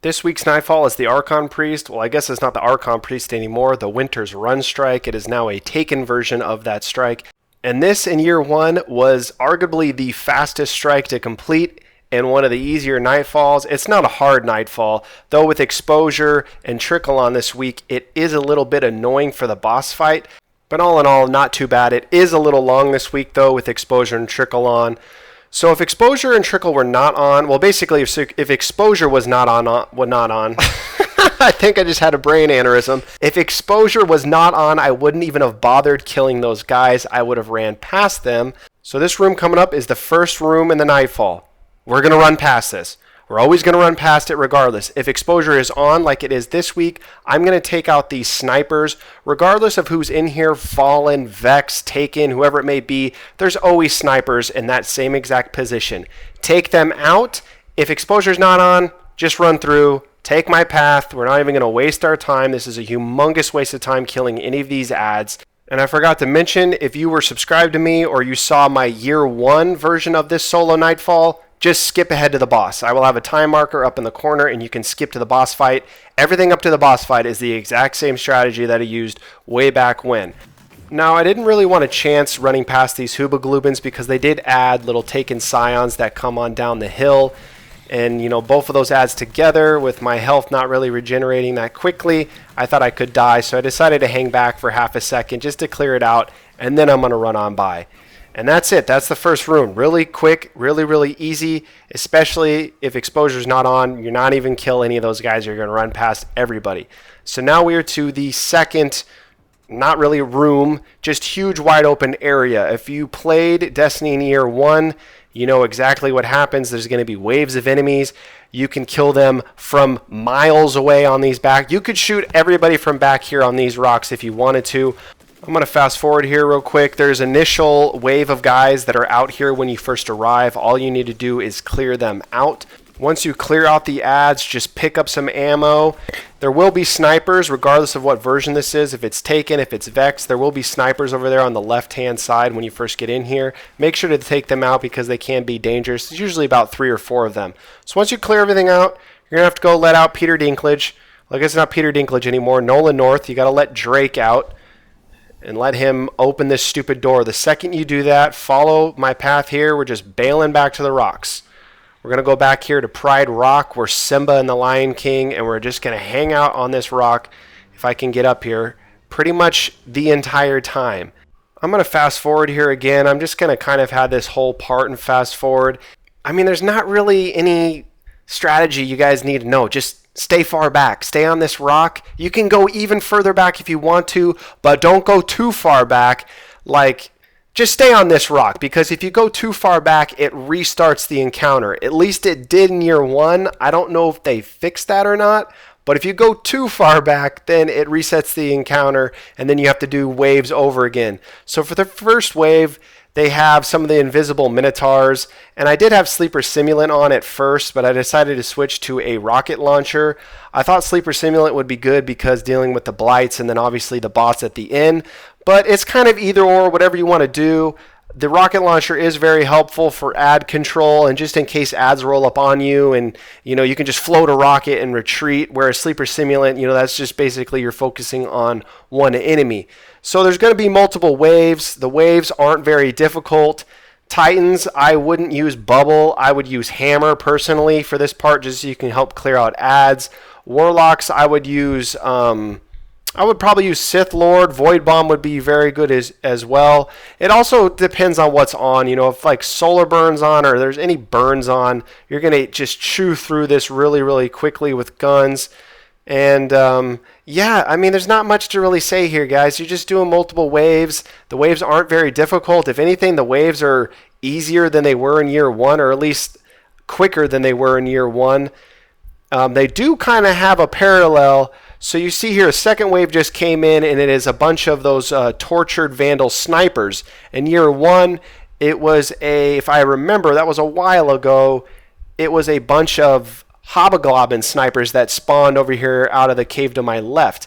This week's Nightfall is the Archon Priest. Well, I guess it's not the Archon Priest anymore. The Winter's Run strike. It is now a Taken version of that strike. And this, in year one, was arguably the fastest strike to complete and one of the easier Nightfalls. It's not a hard Nightfall, though with Exposure and Trickle on this week, it is a little bit annoying for the boss fight. But all in all, not too bad. It is a little long this week, though, with Exposure and Trickle on. So if Exposure and Trickle were not on, well, basically, if Exposure was not on, I think I just had a brain aneurysm. If Exposure was not on, I wouldn't even have bothered killing those guys. I would have ran past them. So this room coming up is the first room in the Nightfall. We're going to run past this. We're always going to run past it regardless. If Exposure is on like it is this week, I'm going to take out these snipers. Regardless of who's in here, Fallen, Vex, Taken, whoever it may be, there's always snipers in that same exact position. Take them out. If Exposure's not on, just run through. Take my path. We're not even going to waste our time. This is a humongous waste of time killing any of these ads. And I forgot to mention, if you were subscribed to me or you saw my year one version of this solo Nightfall, just skip ahead to the boss. I will have a time marker up in the corner and you can skip to the boss fight. Everything up to the boss fight is the exact same strategy that I used way back when. Now, I didn't really want to chance running past these Hubagloobins because they did add little Taken Scions that come on down the hill. And, you know, both of those adds together with my health not really regenerating that quickly, I thought I could die. So I decided to hang back for half a second just to clear it out. And then I'm going to run on by. And that's it. That's the first room. Really quick, really easy, especially if Exposure's not on. You're not even kill any of those guys. You're going to run past everybody. So now we are to the second, not really room, just huge wide open area. If you played Destiny in year one, you know exactly what happens. There's going to be waves of enemies. You can kill them from miles away on these back. You could shoot everybody from back here on these rocks if you wanted to. I'm going to fast forward here real quick. There's initial wave of guys that are out here when you first arrive. All you need to do is clear them out. Once you clear out the ads, just pick up some ammo. There will be snipers regardless of what version this is. If it's Taken, if it's Vex, there will be snipers over there on the left-hand side when you first get in here. Make sure to take them out because they can be dangerous. There's usually about 3 or 4 of them. So once you clear everything out, you're going to have to go let out Peter Dinklage. Like, it's not Peter Dinklage anymore. Nolan North. You got to let Drake out and let him open this stupid door. The second you do that, follow my path here. We're just bailing back to the rocks. We're going to go back here to Pride Rock. We're Simba and the Lion King, and we're just going to hang out on this rock, if I can get up here, pretty much the entire time. I'm going to fast forward here again. I'm just going to kind of have this whole part and fast forward. I mean, there's not really any strategy you guys need to know. Just stay far back. Stay on this rock. You can go even further back if you want to, but don't go too far back. Like, just stay on this rock, because if you go too far back, it restarts the encounter. At least it did in year one. I don't know if they fixed that or not, but if you go too far back, then it resets the encounter, and then you have to do waves over again. So for the first wave, they have some of the invisible Minotaurs, and I did have Sleeper Simulant on at first, but I decided to switch to a rocket launcher. I thought Sleeper Simulant would be good because dealing with the blights and then obviously the bots at the end, but it's kind of either or, whatever you want to do. The rocket launcher is very helpful for ad control and just in case ads roll up on you, and you know, you can just float a rocket and retreat, whereas Sleeper Simulant, you know, that's just basically you're focusing on one enemy. So there's going to be multiple waves. The waves aren't very difficult. Titans, I wouldn't use Bubble. I would use Hammer personally for this part, just so you can help clear out ads. Warlocks, I would use I would probably use Sith Lord. Void Bomb would be very good as well. It also depends on what's on. You know, if like Solar Burn's on or there's any burns on, you're going to just chew through this really quickly with guns. And yeah, I mean, there's not much to really say here, guys. You're just doing multiple waves. The waves aren't very difficult. If anything, the waves are easier than they were in year one, or at least quicker than they were in year one. They do kind of have a parallel. So you see here, a second wave just came in, and it is a bunch of those tortured Vandal snipers. In year one, it was if I remember, that was a while ago, it was a bunch of Hobgoblin snipers that spawned over here out of the cave to my left.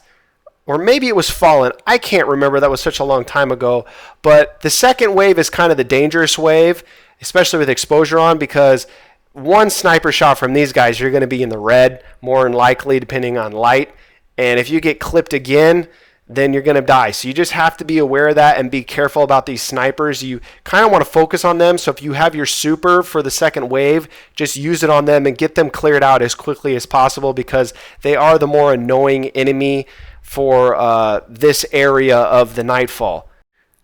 Or maybe it was Fallen. I can't remember. That was such a long time ago. But the second wave is kind of the dangerous wave, especially with Exposure on, because one sniper shot from these guys, you're going to be in the red, more than likely, depending on light. And if you get clipped again, then you're going to die. So you just have to be aware of that and be careful about these snipers. You kind of want to focus on them. So if you have your super for the second wave, just use it on them and get them cleared out as quickly as possible, because they are the more annoying enemy for this area of the Nightfall.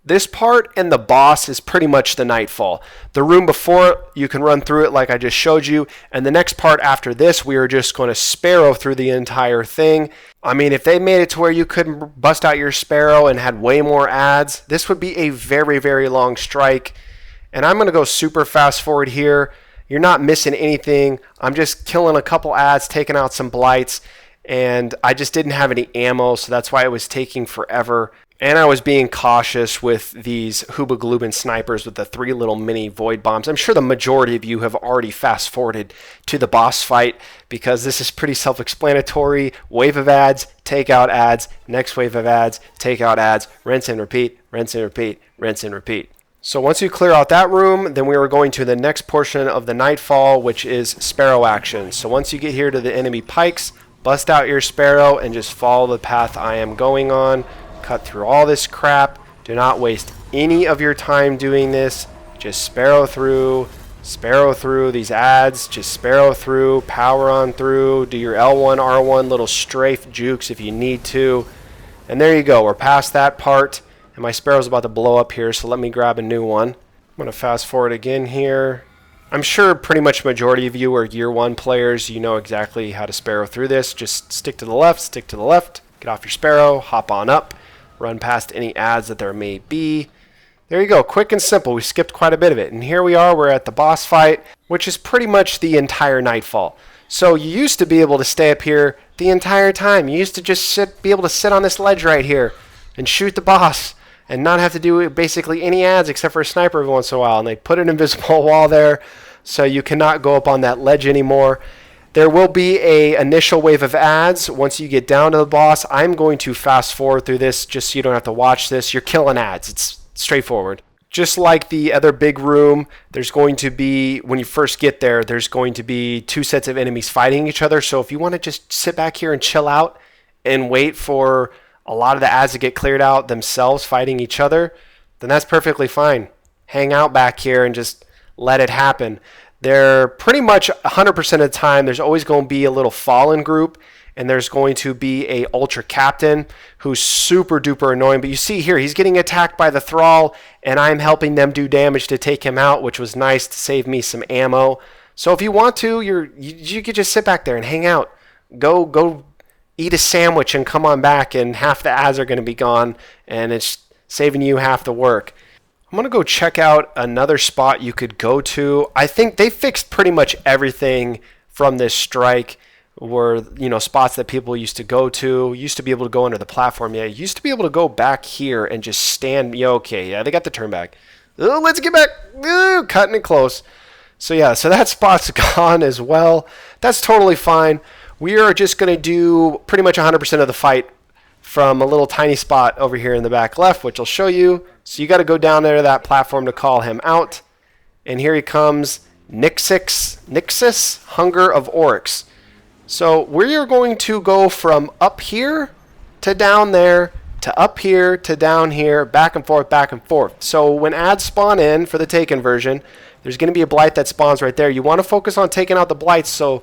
This part and the boss is pretty much the Nightfall. The room before, you can run through it like I just showed you. And the next part after this, we are just going to Sparrow through the entire thing. I mean, if they made it to where you couldn't bust out your Sparrow and had way more ads, this would be a very, very long strike. And I'm going to go super fast forward here. You're not missing anything. I'm just killing a couple ads, taking out some blights. And I just didn't have any ammo, so that's why it was taking forever. And I was being cautious with these Hooba Glooban snipers with the 3 little mini void bombs. I'm sure the majority of you have already fast forwarded to the boss fight, because this is pretty self-explanatory. Wave of ads, take out ads, next wave of ads, take out ads, rinse and repeat, rinse and repeat, rinse and repeat. So once you clear out that room, then we are going to the next portion of the Nightfall, which is Sparrow Action. So once you get here to the enemy pikes, bust out your Sparrow and just follow the path I am going on. Cut through all this crap. Do not waste any of your time doing this. Just Sparrow through these ads. Just Sparrow through, power on through, do your L1, R1 little strafe jukes if you need to. And there you go. We're past that part. And my Sparrow's about to blow up here, so let me grab a new one. I'm going to fast forward again here. I'm sure pretty much majority of you are year 1 players. You know exactly how to Sparrow through this. Just stick to the left, get off your Sparrow, hop on up. Run past any ads that there may be. There you go, quick and simple. We skipped quite a bit of it. And here we are, we're at the boss fight, which is pretty much the entire Nightfall. So you used to be able to stay up here the entire time. You used to just be able to sit on this ledge right here and shoot the boss and not have to do basically any ads except for a sniper every once in a while. And they put an invisible wall there, so you cannot go up on that ledge anymore. There will be an initial wave of ads once you get down to the boss. I'm going to fast forward through this just so you don't have to watch this. You're killing ads. It's straightforward. Just like the other big room, there's going to be, when you first get there, there's going to be 2 sets of enemies fighting each other. So if you want to just sit back here and chill out and wait for a lot of the ads to get cleared out themselves fighting each other, then that's perfectly fine. Hang out back here and just let it happen. They're pretty much 100% of the time, there's always going to be a little fallen group, and there's going to be a ultra captain who's super duper annoying. But you see here, he's getting attacked by the thrall, and I'm helping them do damage to take him out, which was nice to save me some ammo. So if you want to, you could just sit back there and hang out. Go eat a sandwich and come on back, and half the ads are going to be gone, and it's saving you half the work. I'm going to go check out another spot you could go to. I think they fixed pretty much everything from this strike, were, spots that people used to go to. Used to be able to go under the platform. Yeah, used to be able to go back here and just stand. Yeah, okay. Yeah, they got the turn back. Oh, let's get back. Cutting it close. So yeah, so that spot's gone as well. That's totally fine. We are just going to do pretty much 100% of the fight from a little tiny spot over here in the back left, which I'll show you. So you got to go down there to that platform to call him out. And here he comes, Nixus, Hunger of Oryx. So we're going to go from up here to down there to up here to down here, back and forth, back and forth. So when ads spawn in for the Taken version, there's going to be a blight that spawns right there. You want to focus on taking out the blights, so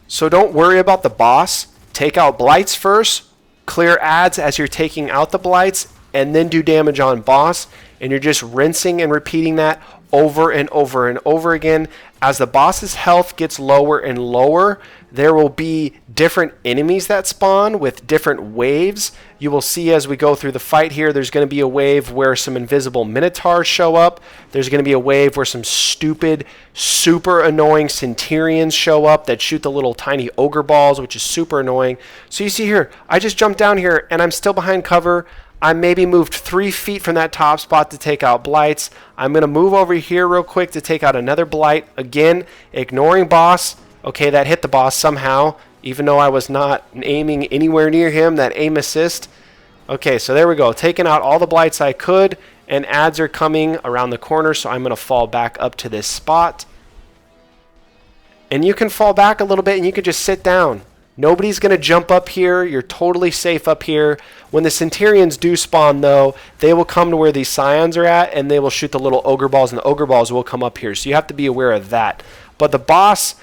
don't worry about the boss. Take out blights first, clear ads as you're taking out the blights, and then do damage on boss. And you're just rinsing and repeating that over and over and over again. As the boss's health gets lower and lower, there will be different enemies that spawn with different waves. You will see as we go through the fight here, there's going to be a wave where some invisible minotaurs show up. There's going to be a wave where some stupid, super annoying centurions show up that shoot the little tiny ogre balls, which is super annoying. So you see here, I just jumped down here and I'm still behind cover. I maybe moved 3 feet from that top spot to take out blights. I'm going to move over here real quick to take out another blight. Again, ignoring boss. Okay, that hit the boss somehow, even though I was not aiming anywhere near him, that aim assist. Okay, so there we go. Taking out all the blights I could, and ads are coming around the corner, so I'm going to fall back up to this spot. And you can fall back a little bit and you can just sit down. Nobody's going to jump up here. You're totally safe up here. When the Centurions do spawn, though, they will come to where these Scions are at, and they will shoot the little Ogre Balls, and the Ogre Balls will come up here. So you have to be aware of that. But the boss,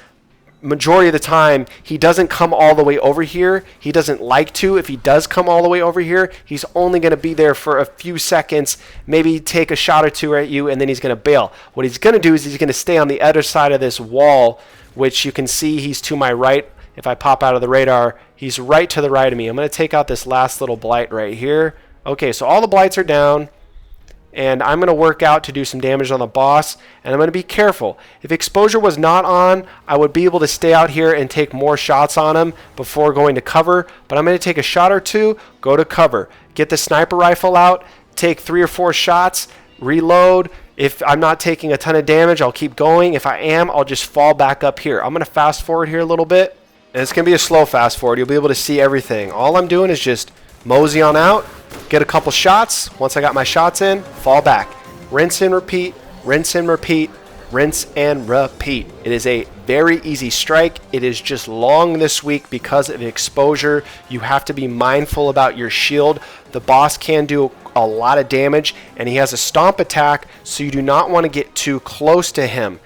majority of the time, he doesn't come all the way over here. He doesn't like to. If he does come all the way over here, he's only going to be there for a few seconds, maybe take a shot or two at you, and then he's going to bail. What he's going to do is he's going to stay on the other side of this wall, which you can see he's to my right. If I pop out of the radar, he's right to the right of me. I'm going to take out this last little blight right here. Okay, so all the blights are down, and I'm going to work out to do some damage on the boss, and I'm going to be careful. If exposure was not on, I would be able to stay out here and take more shots on him before going to cover, but I'm going to take a shot or two, go to cover, get the sniper rifle out, take 3 or 4 shots, reload. If I'm not taking a ton of damage, I'll keep going. If I am, I'll just fall back up here. I'm going to fast forward here a little bit. And it's going to be a slow fast forward. You'll be able to see everything. All I'm doing is just mosey on out, get a couple shots. Once I got my shots in, fall back. Rinse and repeat, rinse and repeat, rinse and repeat. It is a very easy strike. It is just long this week because of exposure. You have to be mindful about your shield. The boss can do a lot of damage, and he has a stomp attack, so you do not want to get too close to him.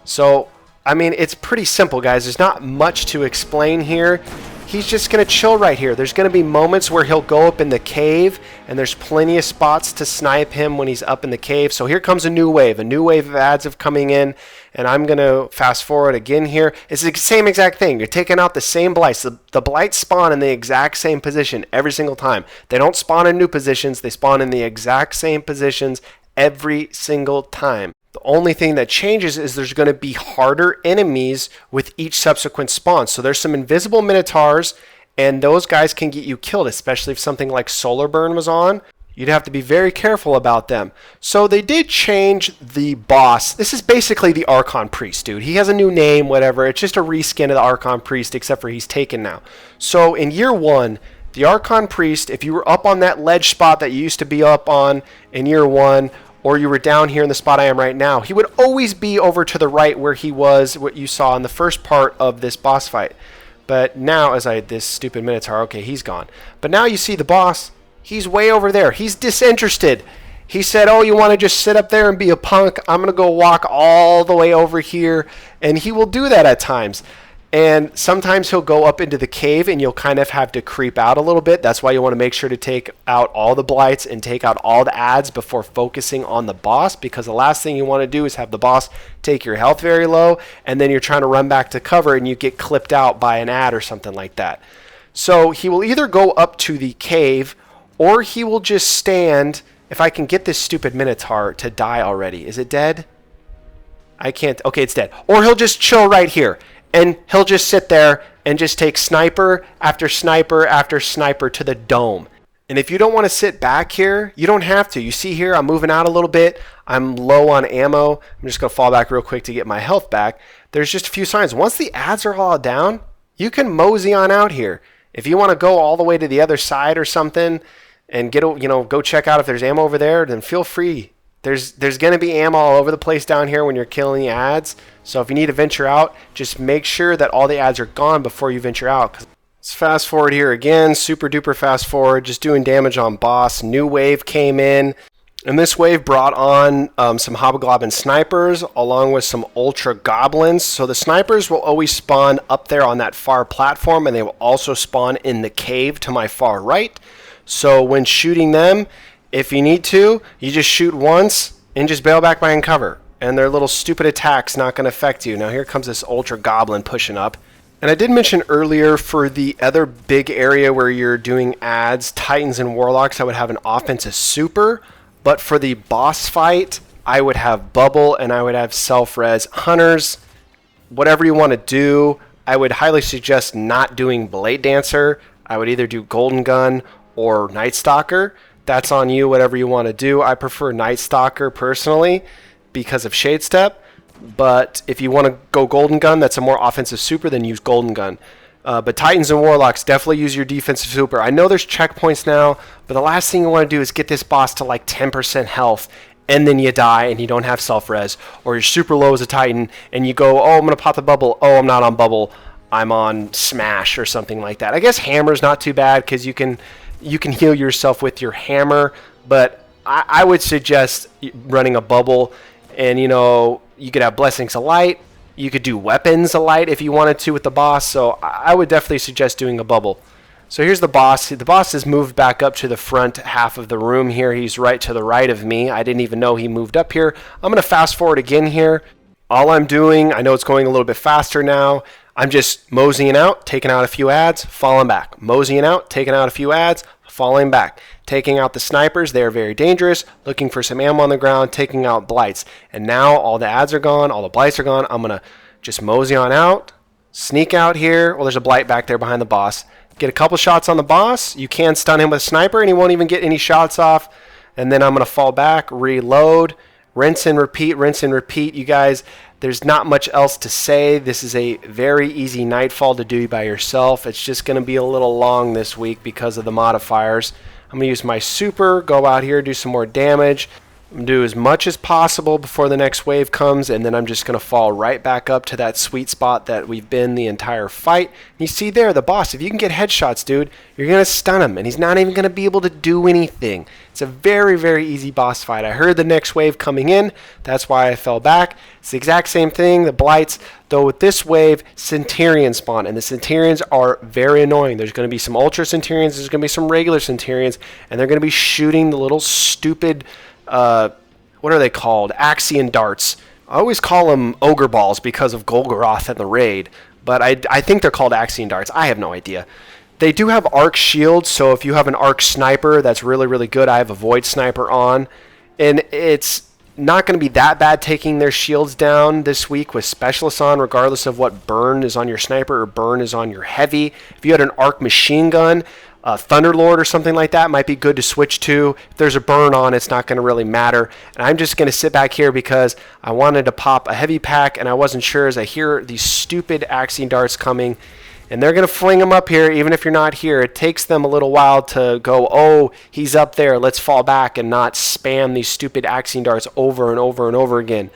So I mean, it's pretty simple, guys. There's not much to explain here. He's just going to chill right here. There's going to be moments where he'll go up in the cave, and there's plenty of spots to snipe him when he's up in the cave. So here comes a new wave of ads have coming in, and I'm going to fast forward again here. It's the same exact thing. You're taking out the same blights. The blights spawn in the exact same position every single time. They don't spawn in new positions. They spawn in the exact same positions every single time. The only thing that changes is there's going to be harder enemies with each subsequent spawn. So there's some invisible Minotaurs, and those guys can get you killed, especially if something like Solar Burn was on. You'd have to be very careful about them. So they did change the boss. This is basically the Archon Priest, dude. He has a new name, whatever. It's just a reskin of the Archon Priest, except for he's taken now. So in year 1, the Archon Priest, if you were up on that ledge spot that you used to be up on in year 1, or you were down here in the spot I am right now, he would always be over to the right where he was, what you saw in the first part of this boss fight. But now, this stupid Minotaur, okay, he's gone. But now you see the boss, he's way over there. He's disinterested. He said, oh, you want to just sit up there and be a punk? I'm going to go walk all the way over here. And he will do that at times. And sometimes he'll go up into the cave, and you'll kind of have to creep out a little bit. That's why you want to make sure to take out all the blights and take out all the ads before focusing on the boss, because the last thing you want to do is have the boss take your health very low, and then you're trying to run back to cover and you get clipped out by an ad or something like that. So he will either go up to the cave, or he will just stand. If I can get this stupid Minotaur to die already. Is it dead? I can't. Okay, it's dead. Or he'll just chill right here. And he'll just sit there and just take sniper after sniper after sniper to the dome. And if you don't want to sit back here, you don't have to. You see here, I'm moving out a little bit. I'm low on ammo. I'm just going to fall back real quick to get my health back. There's just a few signs. Once the ads are all down, you can mosey on out here. If you want to go all the way to the other side or something and go check out if there's ammo over there, then feel free. There's going to be ammo all over the place down here when you're killing the ads. So if you need to venture out, just make sure that all the ads are gone before you venture out. Let's fast forward here again. Super duper fast forward. Just doing damage on boss. New wave came in. And this wave brought on some Hobgoblin snipers along with some Ultra Goblins. So the snipers will always spawn up there on that far platform, and they will also spawn in the cave to my far right. So when shooting them, if you need to, you just shoot once and just bail back behind cover. And their little stupid attack's not going to affect you. Now here comes this Ultra Goblin pushing up. And I did mention earlier for the other big area where you're doing ads, Titans and Warlocks, I would have an offensive super. But for the boss fight, I would have Bubble and I would have Self-Res. Hunters, whatever you want to do, I would highly suggest not doing Blade Dancer. I would either do Golden Gun or Night Stalker. That's on you, whatever you want to do. I prefer Night Stalker personally because of Shade Step. But if you want to go Golden Gun, that's a more offensive super, then use Golden Gun. But Titans and Warlocks, definitely use your defensive super. I know there's checkpoints now, but the last thing you want to do is get this boss to like 10% health and then you die and you don't have self-res, or you're super low as a Titan and you go, oh, I'm going to pop the bubble. Oh, I'm not on bubble. I'm on smash or something like that. I guess hammer's not too bad because you can heal yourself with your hammer, but I would suggest running a bubble, and you could have Blessings of Light. You could do Weapons of Light if you wanted to with the boss, so I would definitely suggest doing a bubble. So here's the boss. The boss has moved back up to the front half of the room here. He's right to the right of me. I didn't even know he moved up here. I'm going to fast forward again here. All I'm doing, I know it's going a little bit faster now, I'm just moseying out, taking out a few ads, falling back. Moseying out, taking out a few ads, falling back. Taking out the snipers, they are very dangerous. Looking for some ammo on the ground, taking out blights. And now all the ads are gone, all the blights are gone. I'm going to just mosey on out, sneak out here. Well, there's a blight back there behind the boss. Get a couple shots on the boss. You can stun him with a sniper, and he won't even get any shots off. And then I'm going to fall back, reload, rinse and repeat, rinse and repeat. You guys, there's not much else to say. This is a very easy Nightfall to do by yourself. It's just going to be a little long this week because of the modifiers. I'm going to use my super, go out here, do some more damage. I'm going to do as much as possible before the next wave comes, and then I'm just going to fall right back up to that sweet spot that we've been the entire fight. And you see there, the boss, if you can get headshots, dude, you're going to stun him, and he's not even going to be able to do anything. It's a very, very easy boss fight. I heard the next wave coming in. That's why I fell back. It's the exact same thing, the blights, though with this wave, Centurions spawn, and the Centurions are very annoying. There's going to be some Ultra Centurions, there's going to be some regular Centurions, and they're going to be shooting the little stupid, what are they called? Axion darts. I always call them ogre balls because of Golgoroth and the raid, but I think they're called Axion darts. I have no idea. They do have arc shields, so if you have an arc sniper, that's really, really good. I have a void sniper on, and it's not going to be that bad taking their shields down this week with specialists on, regardless of what burn is on your sniper or burn is on your heavy. If you had an arc machine gun, Thunderlord or something like that might be good to switch to. If there's a burn on, it's not going to really matter. And I'm just going to sit back here because I wanted to pop a heavy pack, and I wasn't sure as I hear these stupid Axion darts coming. And they're going to fling them up here even if you're not here. It takes them a little while to go, oh, he's up there, let's fall back, and not spam these stupid Axion darts over and over and over again.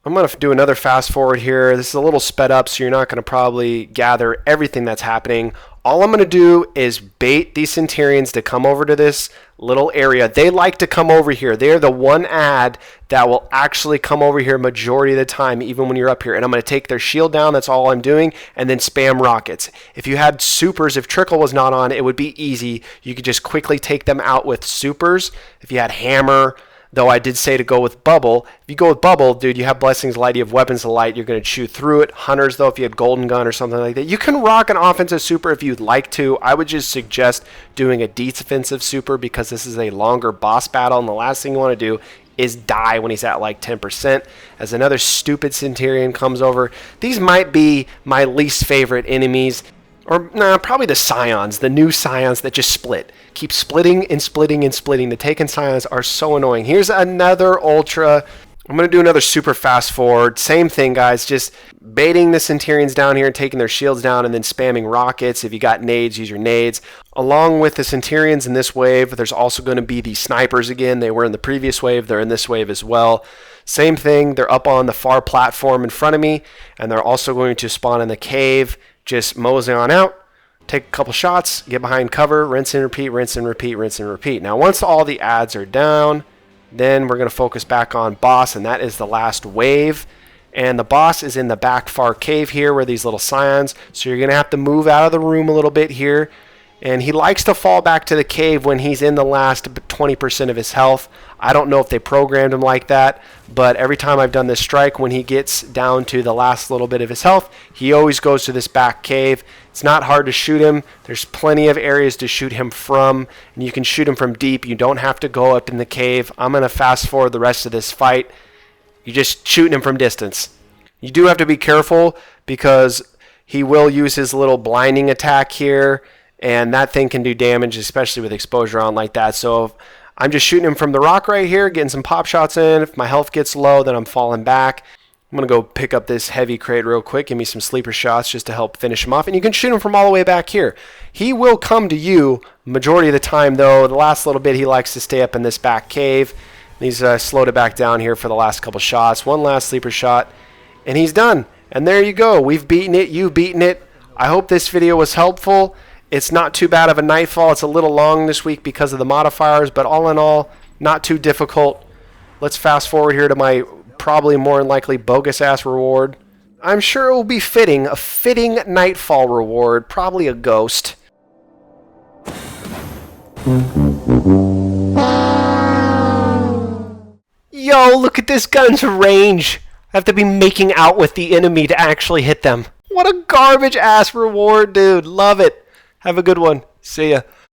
I'm going to do another fast forward here. This is a little sped up, so you're not going to probably gather everything that's happening. All I'm going to do is bait these Centurions to come over to this little area. They like to come over here. They're the one ad that will actually come over here majority of the time, even when you're up here. And I'm going to take their shield down. That's all I'm doing. And then spam rockets. If you had supers, if Trickle was not on, it would be easy. You could just quickly take them out with supers. If you had hammer, though I did say to go with bubble. If you go with bubble, dude, you have Blessings of Light, you have Weapons of Light, you're going to chew through it. Hunters, though, if you had Golden Gun or something like that, you can rock an offensive super if you'd like to. I would just suggest doing a defensive super because this is a longer boss battle, and the last thing you want to do is die when he's at like 10%. As another stupid Centurion comes over. These might be my least favorite enemies. Or, nah, probably the Scions, the new Scions that just split. Keep splitting and splitting and splitting. The Taken Scions are so annoying. Here's another Ultra. I'm going to do another super fast forward. Same thing, guys. Just baiting the Centurions down here and taking their shields down and then spamming rockets. If you got nades, use your nades. Along with the Centurions in this wave, there's also going to be the snipers again. They were in the previous wave. They're in this wave as well. Same thing. They're up on the far platform in front of me, and they're also going to spawn in the cave. Just mosey on out, take a couple shots, get behind cover, rinse and repeat, rinse and repeat, rinse and repeat. Now, once all the ads are down, then we're going to focus back on boss, and that is the last wave. And the boss is in the back far cave here where these little Scions, so you're going to have to move out of the room a little bit here. And he likes to fall back to the cave when he's in the last 20% of his health. I don't know if they programmed him like that, but every time I've done this strike, when he gets down to the last little bit of his health, he always goes to this back cave. It's not hard to shoot him. There's plenty of areas to shoot him from, and you can shoot him from deep. You don't have to go up in the cave. I'm going to fast forward the rest of this fight. You're just shooting him from distance. You do have to be careful because he will use his little blinding attack here, and that thing can do damage, especially with exposure on like that. So I'm just shooting him from the rock right here, getting some pop shots in. If my health gets low, then I'm falling back. I'm going to go pick up this heavy crate real quick, give me some sleeper shots just to help finish him off. And you can shoot him from all the way back here. He will come to you majority of the time, though. The last little bit, he likes to stay up in this back cave. He's slowed it back down here for the last couple shots. One last sleeper shot, and he's done. And there you go. We've beaten it. You've beaten it. I hope this video was helpful. It's not too bad of a Nightfall. It's a little long this week because of the modifiers, but all in all, not too difficult. Let's fast forward here to my probably more than likely bogus-ass reward. I'm sure it will be fitting. A fitting Nightfall reward. Probably a ghost. Yo, look at this gun's range. I have to be making out with the enemy to actually hit them. What a garbage-ass reward, dude. Love it. Have a good one. See ya.